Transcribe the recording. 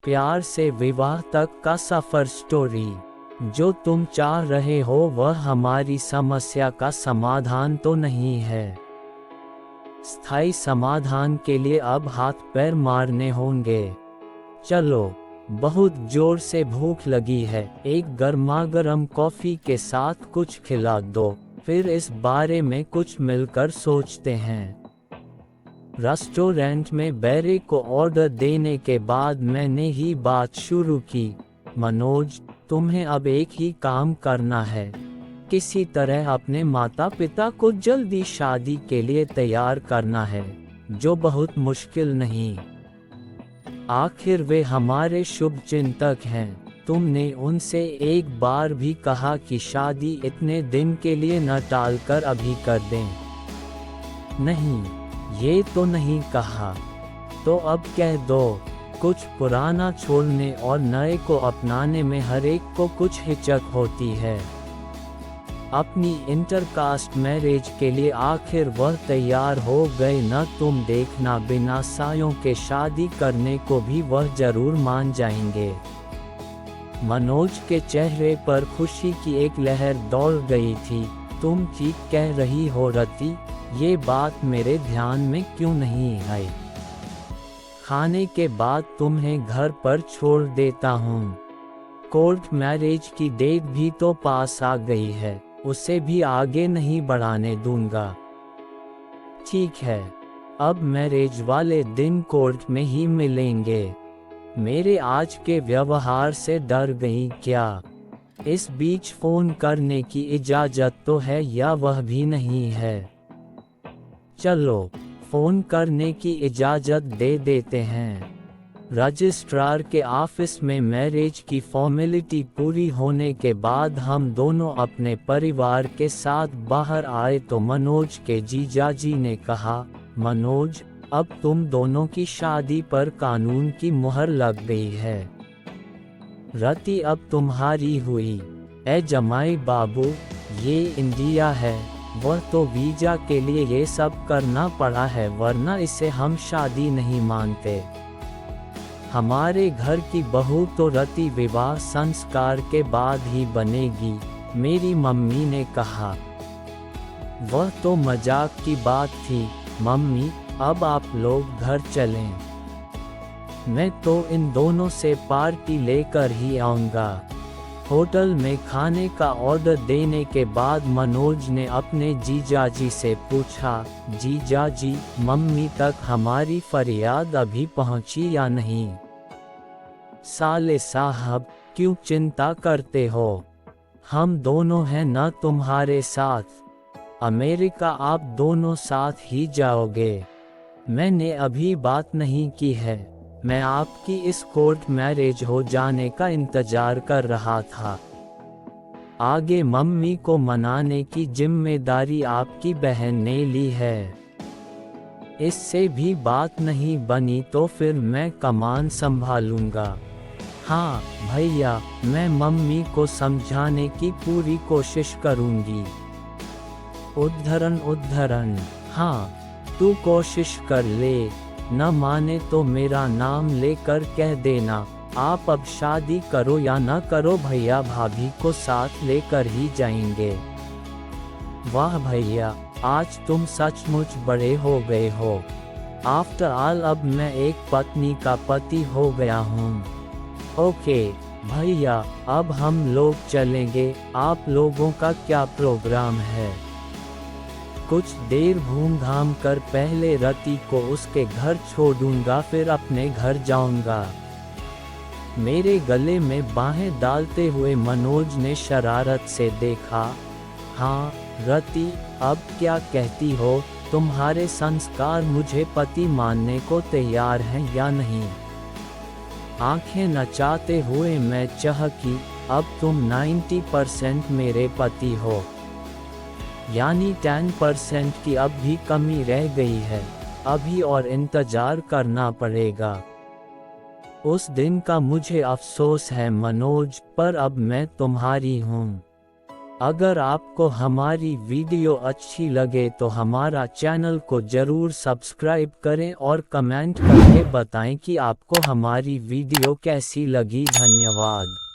प्यार से विवाह तक का सफर स्टोरी। जो तुम चाह रहे हो वह हमारी समस्या का समाधान तो नहीं है। स्थायी समाधान के लिए अब हाथ पैर मारने होंगे। चलो, बहुत जोर से भूख लगी है, एक गर्मागर्म कॉफी के साथ कुछ खिला दो, फिर इस बारे में कुछ मिलकर सोचते हैं। रेस्टोरेंट में बैरे को ऑर्डर देने के बाद मैंने ही बात शुरू की। मनोज, तुम्हें अब एक ही काम करना है, किसी तरह अपने माता पिता को जल्दी शादी के लिए तैयार करना है, जो बहुत मुश्किल नहीं। आखिर वे हमारे शुभ चिंतक हैं। तुमने उनसे एक बार भी कहा कि शादी इतने दिन के लिए न टालकर अभी कर दें? नहीं, ये तो नहीं कहा। तो अब कह दो। कुछ पुराना छोड़ने और नए को अपनाने में हर एक को कुछ हिचक होती है। अपनी इंटरकास्ट मैरिज के लिए आखिर वह तैयार हो गए न? तुम देखना, बिना सायों के शादी करने को भी वह जरूर मान जाएंगे। मनोज के चेहरे पर खुशी की एक लहर दौड़ गई थी। तुम ठीक कह रही हो रति, ये बात मेरे ध्यान में क्यों नहीं आई? खाने के बाद तुम्हें घर पर छोड़ देता हूँ। कोर्ट मैरिज की डेट भी तो पास आ गई है, उसे भी आगे नहीं बढ़ाने दूंगा। ठीक है, अब मैरिज वाले दिन कोर्ट में ही मिलेंगे। मेरे आज के व्यवहार से डर गई क्या? इस बीच फोन करने की इजाजत तो है या वह भी नहीं है? चलो, फोन करने की इजाजत दे देते हैं। रजिस्ट्रार के ऑफिस में मैरिज की फॉर्मेलिटी पूरी होने के बाद हम दोनों अपने परिवार के साथ बाहर आए तो मनोज के जीजाजी ने कहा, मनोज, अब तुम दोनों की शादी पर कानून की मुहर लग गई है। रति अब तुम्हारी हुई। ए जमाई बाबू, ये इंडिया है, वह तो वीजा के लिए ये सब करना पड़ा है, वरना इसे हम शादी नहीं मानते। हमारे घर की बहू तो रति विवाह संस्कार के बाद ही बनेगी, मेरी मम्मी ने कहा। वह तो मजाक की बात थी मम्मी, अब आप लोग घर चलें। मैं तो इन दोनों से पार्टी लेकर ही आऊँगा। होटल में खाने का ऑर्डर देने के बाद मनोज ने अपने जीजाजी से पूछा, जीजाजी, मम्मी तक हमारी फरियाद अभी पहुंची या नहीं? साले साहब, क्यों चिंता करते हो? हम दोनों हैं न तुम्हारे साथ। अमेरिका आप दोनों साथ ही जाओगे। मैंने अभी बात नहीं की है, मैं आपकी इस कोर्ट मैरिज हो जाने का इंतजार कर रहा था। आगे मम्मी को मनाने की जिम्मेदारी आपकी बहन ने ली है। इससे भी बात नहीं बनी तो फिर मैं कमान संभालूंगा। हाँ भैया, मैं मम्मी को समझाने की पूरी कोशिश करूंगी। उद्धरण, हाँ, तू कोशिश कर ले, न माने तो मेरा नाम लेकर कह देना, आप अब शादी करो या न करो, भैया भाभी को साथ लेकर ही जाएंगे। वाह भैया, आज तुम सचमुच बड़े हो गए हो। आफ्टर ऑल अब मैं एक पत्नी का पति हो गया हूँ। ओके भैया, अब हम लोग चलेंगे। आप लोगों का क्या प्रोग्राम है? कुछ देर घूम घाम कर पहले रति को उसके घर छोड़ूंगा, फिर अपने घर जाऊंगा। मेरे गले में बाहें डालते हुए मनोज ने शरारत से देखा। हाँ रति, अब क्या कहती हो? तुम्हारे संस्कार मुझे पति मानने को तैयार हैं या नहीं? आंखें नचाते हुए मैं चाह कि अब तुम 90% मेरे पति हो, यानी 10% की अब भी कमी रह गई है, अभी और इंतजार करना पड़ेगा। उस दिन का मुझे अफसोस है मनोज, पर अब मैं तुम्हारी हूँ। अगर आपको हमारी वीडियो अच्छी लगे तो हमारा चैनल को जरूर सब्सक्राइब करें और कमेंट करके बताएं कि आपको हमारी वीडियो कैसी लगी। धन्यवाद।